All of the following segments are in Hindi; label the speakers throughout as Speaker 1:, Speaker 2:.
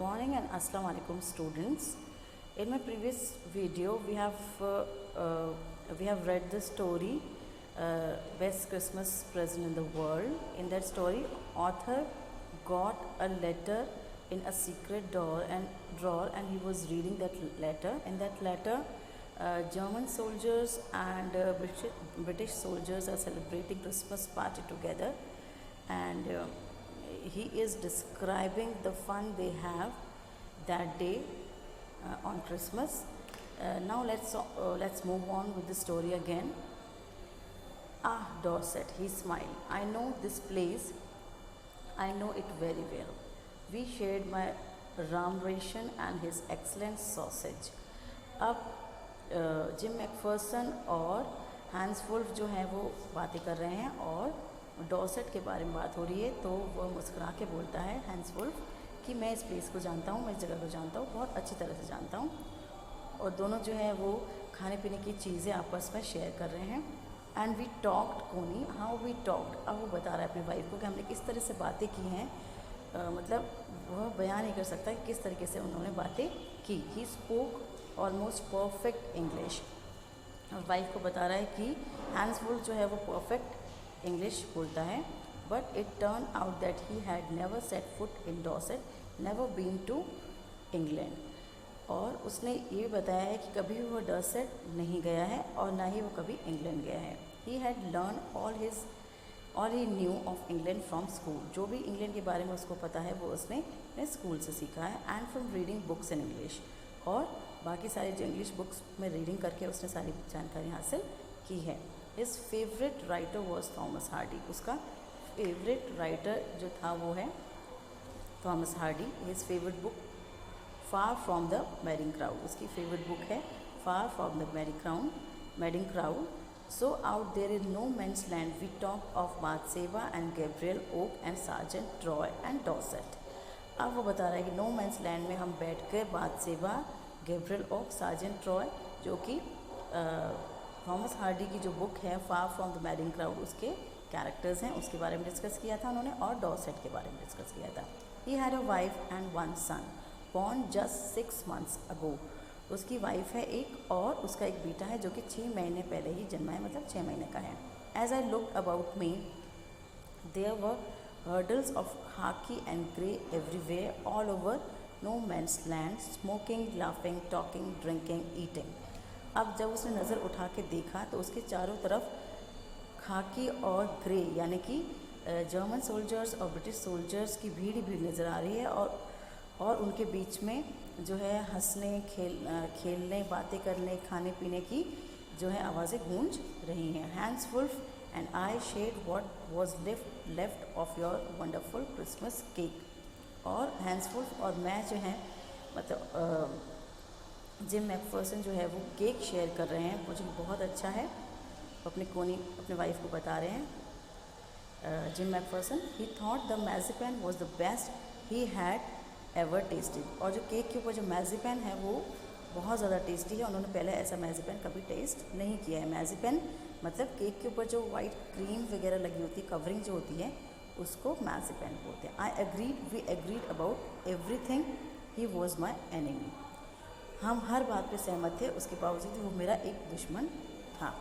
Speaker 1: morning and Assalamu alaikum students. In my previous video we have read the story Best Christmas Present in the World. In that story author got a letter in a secret drawer and he was reading that letter. In that letter German soldiers and British soldiers are celebrating Christmas party together, and he is describing the fun they have that day on Christmas. Now let's move on with the story again. Ah, Dorset, he smiled. I know this place. I know it very well. We shared my ram ration and his excellent sausage. अब जिम मैकफर्सन और हैंस वुल्फ जो हैं वो बातें कर रहे हैं और डॉर्सेट के बारे में बात हो रही है, तो वह मुस्कुरा के बोलता है हैंस वुल्फ कि मैं इस प्लेस को जानता हूँ, मैं इस जगह को जानता हूँ, बहुत अच्छी तरह से जानता हूँ। और दोनों जो है वो खाने पीने की चीज़ें आपस में शेयर कर रहे हैं। एंड वी टॉक्ड कोनी, हाउ वी टॉक्ड, अब वो बता रहा है अपनी वाइफ को कि हमने किस तरह से बातें की हैं। मतलब वह बयान नहीं कर सकता कि किस तरीके से उन्होंने बातें की। He spoke almost perfect English. Wife को बता रहा है कि हैंस वुल्फ जो है वो परफेक्ट इंग्लिश बोलता है। But it turn out that he had never set foot in Dorset, never been to England. और उसने ये बताया है कि कभी वो डॉर्सेट नहीं गया है और ना ही वो कभी इंग्लैंड गया है। He had learn all he new of England from school, जो भी इंग्लैंड के बारे में उसको पता है वो उसने अपने स्कूल से सीखा है। And from reading books in English, और बाकी सारी जो इंग्लिश बुक्स में रीडिंग करके उसने सारी जानकारी हासिल की है। His favourite writer was Thomas Hardy, उसका फेवरेट राइटर जो था वो है Thomas Hardy. His favourite book Far from the Madding Crowd, उसकी फेवरेट बुक है Far from the Madding Crowd. So out there is no man's land we talk of Bathsheba and Gabriel Oak and Sergeant Troy and Dorset. अब वो बता रहा है कि नो मैंस लैंड में हम बैठ कर बाथसेबा, गैब्रियल ओक, सार्जेंट ट्रॉय, जो कि थॉमस हार्डी की जो बुक है Far from the Madding crowd, उसके कैरेक्टर्स हैं, उसके बारे में डिस्कस किया था उन्होंने, और डॉर्सेट के बारे में डिस्कस किया था। He had a wife and one son born just 6 months ago, उसकी वाइफ है एक और उसका एक बेटा है जो कि 6 महीने पहले ही जन्मा है, मतलब 6 महीने का है। As I look about me there were hurdles of khaki and grey everywhere all over no man's land, smoking, laughing, talking, drinking, eating। अब जब उसने नज़र उठा के देखा तो उसके चारों तरफ खाकी और ग्रे यानी कि जर्मन सोल्जर्स और ब्रिटिश सोल्जर्स की भीड़ ही भीड़ नज़र आ रही है, और उनके बीच में जो है हंसने, खेलने, बातें करने, खाने पीने की जो है आवाज़ें गूंज रही हैं। Hans Wolf and I shared what was left of your wonderful Christmas cake। और हैंस वुल्फ और मैं जो है मतलब जिम मैकफर्सन जो है वो केक शेयर कर रहे हैं, मुझे बहुत अच्छा है, अपने वाइफ को बता रहे हैं। Jim McPherson, he thought the marzipan was the best he had ever tested, और जो केक के ऊपर जो मैजिपैन है वो बहुत ज़्यादा टेस्टी है, उन्होंने पहले ऐसा मैजिपैन कभी टेस्ट नहीं किया है। मैजिपैन मतलब केक के ऊपर जो वाइट क्रीम वगैरह लगी होती है, कवरिंग जो होती है, उसको मैजिपैन बोलते हैं। We agreed about everything, he was my enemy. हम हर बात पे सहमत थे, उसके बावजूद वो मेरा एक दुश्मन था।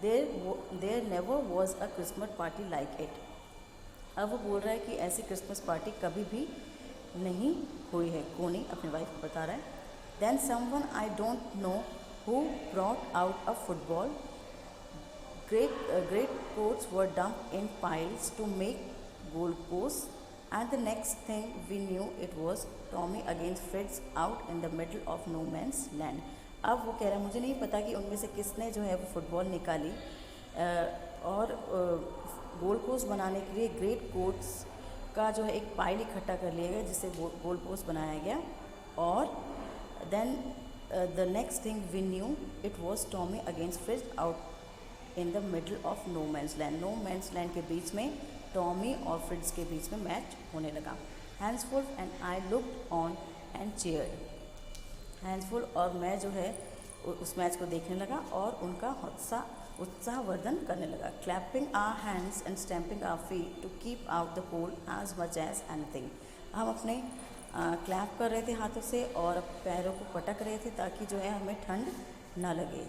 Speaker 1: There never was a Christmas party like it. अब वो बोल रहा है कि ऐसी क्रिसमस पार्टी कभी भी नहीं हुई है। कोनी अपनी वाइफ को बता रहा है। Then someone I don't know who brought out a football, great coats were dumped in piles to make goalposts, and the next thing we knew it was Tommy against Fritz out in the middle of no man's land। अब वो कह रहा है मुझे नहीं पता कि उनमें से किसने जो है वो फुटबॉल निकाली, और गोल पोस्ट बनाने के लिए ग्रेट कोट्स का जो है एक पाइल इकट्ठा कर लिया गया जिससे गोल पोस्ट बनाया गया, और then the next thing we knew it was Tommy against Fritz out in the middle of no man's land. No man's land के बीच में टॉमी और फ्रिट्ज के बीच में मैच होने लगा। Hans Wolf and I looked on and cheered. Hans Wolf और मैं जो है उस मैच को देखने लगा और उनका उत्साहवर्धन करने लगा। Clapping our hands and stamping our feet to keep out the cold as much as anything. हम अपने क्लैप कर रहे थे हाथों से और पैरों को पटक रहे थे ताकि जो है हमें ठंड ना लगे।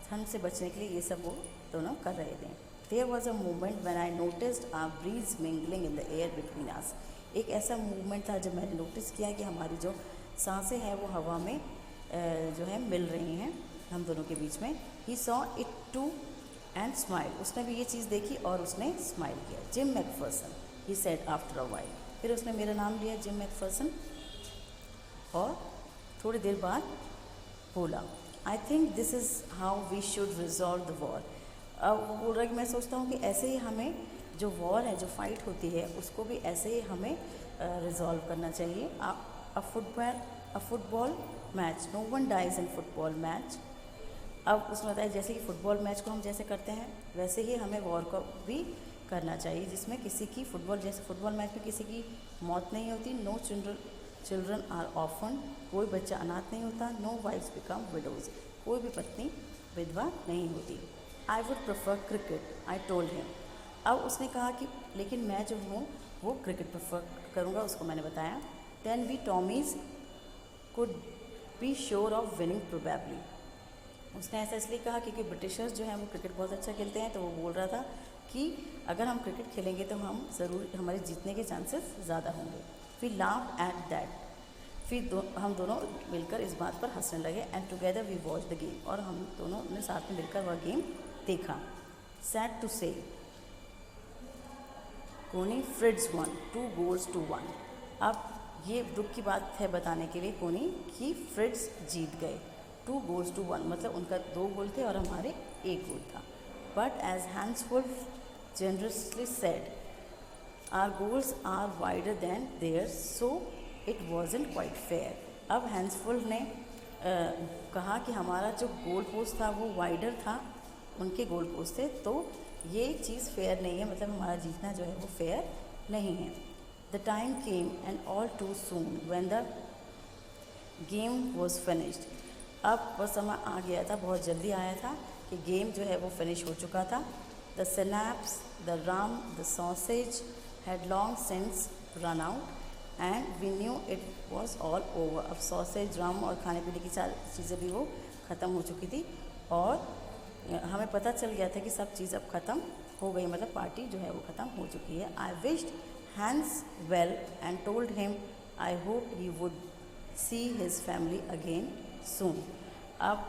Speaker 1: ठंड से बचने के लिए ये सब वो दोनों कर रहे थे। There was a moment when I noticed a breeze mingling in the air between us. एक ऐसा मूवमेंट था जब मैंने नोटिस किया कि हमारी जो सांसें हैं वो हवा में जो है मिल रही हैं हम दोनों के बीच में। He saw it too and smile. उसने भी ये चीज़ देखी और उसने स्माइल किया। Jim McPherson, he said after a while. फिर उसने मेरा नाम लिया जिम मैकफर्सन और थोड़ी देर बाद बोला, I think this is how we should resolve the war. अब वो बोल रहा है कि मैं सोचता हूँ कि ऐसे ही हमें जो वॉर है, जो फाइट होती है, उसको भी ऐसे ही हमें रिजॉल्व करना चाहिए। A football match, no one dies in football match. अब उसने बताया जैसे कि फ़ुटबॉल मैच को हम जैसे करते हैं वैसे ही हमें वॉर को भी करना चाहिए, जिसमें किसी की जैसे फुटबॉल मैच में किसी की मौत नहीं होती। नो चिल्ड्रन आर ऑफन, कोई बच्चा अनाथ नहीं होता। नो वाइफ्स बिकम विडोज, कोई भी पत्नी विधवा नहीं होती। I would prefer cricket, I told him. अब उसने कहा कि लेकिन मैं जो हूँ वो क्रिकेट प्रेफर करूँगा, उसको मैंने बताया। Then we Tommies could be sure of winning probably. उसने ऐसा इसलिए कहा क्योंकि ब्रिटिशर्स जो हैं वो क्रिकेट बहुत अच्छा खेलते हैं, तो वो बोल रहा था कि अगर हम क्रिकेट खेलेंगे तो हम ज़रूर हमारे जीतने के चांसेस ज़्यादा होंगे। वी लाफ एट दैट, फिर हम दोनों मिलकर इस बात पर हंसने लगे। And together we watch the game, और हम दोनों ने साथ में मिलकर वह गेम देखा। सैड टू से कोनी फ्रिड्स वन 2 goals to 1। अब ये दुख की बात है बताने के लिए कोनी कि फ्रिड्स जीत गए। 2 goals to 1 मतलब उनका 2 गोल थे और हमारे 1 गोल था। But as Hanswolf generously said, our goals are wider than their, so it wasn't quite fair. अब हैंसवुल्फ ने कहा कि हमारा जो गोल पोस्ट था वो वाइडर था, उनके गोल पोस्ट थे, तो ये चीज़ फेयर नहीं है, मतलब हमारा जीतना जो है वो फेयर नहीं है। The time came and all too soon when the game was finished. अब वह समय आ गया था, बहुत जल्दी आया था कि गेम जो है वो फिनिश हो चुका था। The schnapps, the rum, the sausage had long since run out and we knew it was all over. अब सॉसेज, रम और खाने पीने की सारी चीज़ें भी वो ख़त्म हो चुकी थी और हमें पता चल गया था कि सब चीज़ अब ख़त्म हो गई, मतलब पार्टी जो है वो ख़त्म हो चुकी है। I wished Hans well and told him I hope he would see his family again soon. अब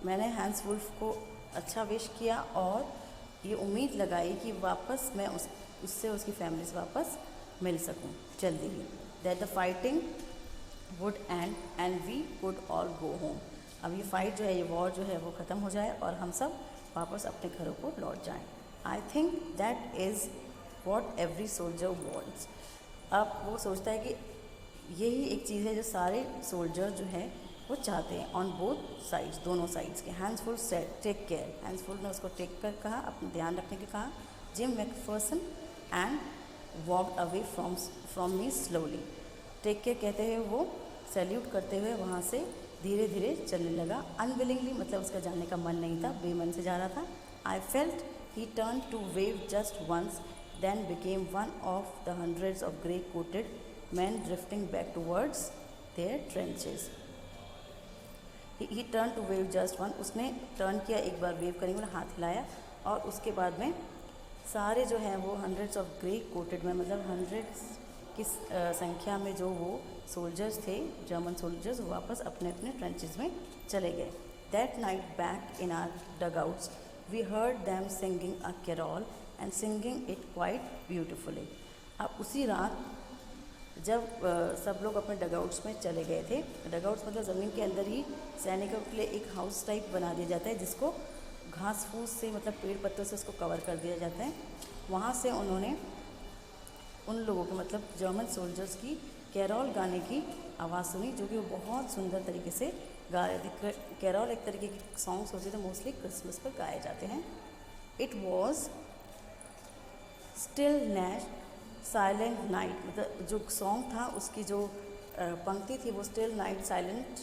Speaker 1: मैंने हैंस वुल्फ को अच्छा विश किया और ये उम्मीद लगाई कि वापस मैं उससे उसकी फैमिली से वापस मिल सकूं जल्दी ही। That the fighting would end we would all go home. अब ये फाइट जो है, ये वॉर जो है वो ख़त्म हो जाए और हम सब वापस अपने घरों को लौट जाएं। I think that is what every soldier wants. अब वो सोचता है कि यही एक चीज़ है जो सारे सोल्जर जो हैं वो चाहते हैं, ऑन बोथ साइड्स, दोनों साइड्स के। हैंसफुल सेड टेक केयर, हैंसफुल ने उसको टेक कर कहा, अपना ध्यान रखने के कहा। Jim McPherson and walked away from me slowly. Take care कहते हुए वो सैल्यूट करते हुए वहाँ से धीरे धीरे चलने लगा। अनविलिंगली मतलब उसका जाने का मन नहीं था, बेमन से जा रहा था। I felt he turn to wave just once, then became one of the hundreds of grey coated men drifting back towards their trenches. He turn to wave just one, उसने टर्न किया, एक बार वेव करेंगे, मतलब हाथ हिलाया, और उसके बाद में सारे जो हैं वो हंड्रेड्स ऑफ ग्रे कोटेड में, मतलब हंड्रेड्स की संख्या में जो वो सोल्जर्स थे, जर्मन सोल्जर्स, वापस अपने अपने ट्रेंचेस में चले गए। That night back in our dugouts we heard them singing a carol and singing it quite beautifully. अब उसी रात जब सब लोग अपने डगआउट्स में चले गए थे, डगआउट्स मतलब ज़मीन के अंदर ही सैनिकों के लिए एक हाउस टाइप बना दिया जाता है, जिसको घास फूस से, मतलब पेड़ पत्तों से उसको कवर कर दिया जाता है। वहाँ से उन्होंने उन लोगों के, मतलब जर्मन सोल्जर्स की कैरॉल गाने की आवाज़ सुनी, जो कि वो बहुत सुंदर तरीके से गा रहे थे। कैरॉल एक तरीके के सॉन्ग्स होते थे, मोस्टली क्रिसमस पर गाए जाते हैं। It was still Nash silent night, मतलब जो सॉन्ग था उसकी जो पंक्ति थी वो स्टिल नाइट साइलेंट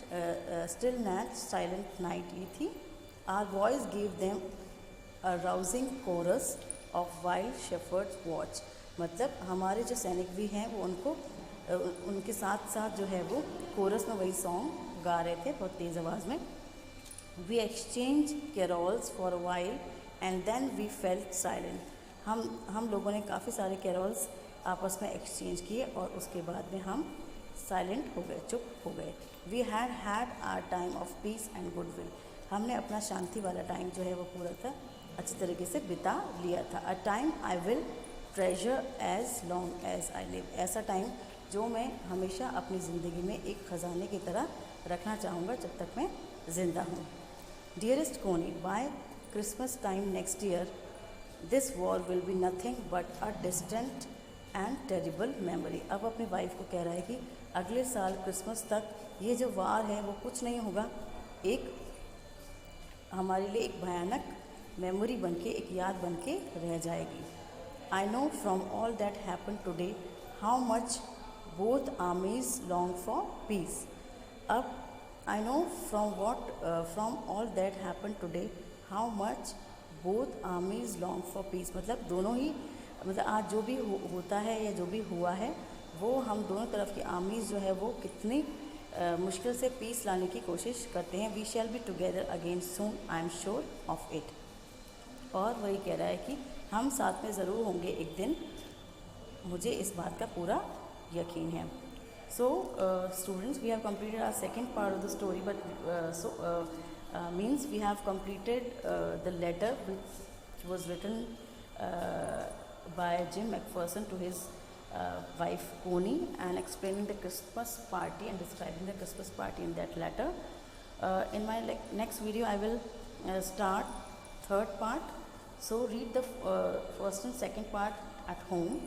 Speaker 1: नाइट ये थी। Our voice give them a rousing chorus of wild shepherds watch, मतलब हमारे जो सैनिक भी हैं वो उनको उनके साथ साथ जो है वो कोरस में वही सॉन्ग गा रहे थे बहुत तेज़ आवाज़ में। We exchange carols for a while and then we felt silent. हम लोगों ने काफ़ी सारे कैरोल्स आपस में एक्सचेंज किए और उसके बाद में हम साइलेंट हो गए, चुप हो गए। We had our time of peace and goodwill. हमने अपना शांति वाला टाइम जो है वो पूरा था अच्छी तरीके से बिता लिया था। A time I will treasure as long as I live. ऐसा टाइम जो मैं हमेशा अपनी ज़िंदगी में एक ख़जाने की तरह रखना चाहूँगा जब तक मैं ज़िंदा हूँ। Dearest Connie, by Christmas time next year this war will be nothing but a distant and terrible memory. अब अपनी वाइफ को कह रहा है कि अगले साल क्रिसमस तक ये जो वार है वो कुछ नहीं होगा, एक हमारे लिए एक भयानक मेमोरी बनके, एक याद बनके रह जाएगी। I know from all that happen today how much both armies long for peace. अब I know from all that happen today how much both armies long for peace. मतलब दोनों ही, मतलब आज जो भी होता है या जो भी हुआ है वो हम दोनों तरफ की आर्मीज़ जो है वो कितनी मुश्किल से पीस लाने की कोशिश करते हैं। We shall be together again soon, I am sure of it. और वही कह रहा है कि हम साथ में ज़रूर होंगे एक दिन, मुझे इस बात का पूरा यकीन है। So students, we have completed our second part of the story, but means we have completed the letter which was written by Jim McPherson to his wife Connie, and explaining the Christmas party and describing the Christmas party in that letter. In my next video I will start third part, so read the first and second part at home.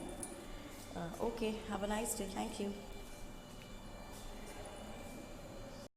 Speaker 1: Okay, have a nice day. Thank you.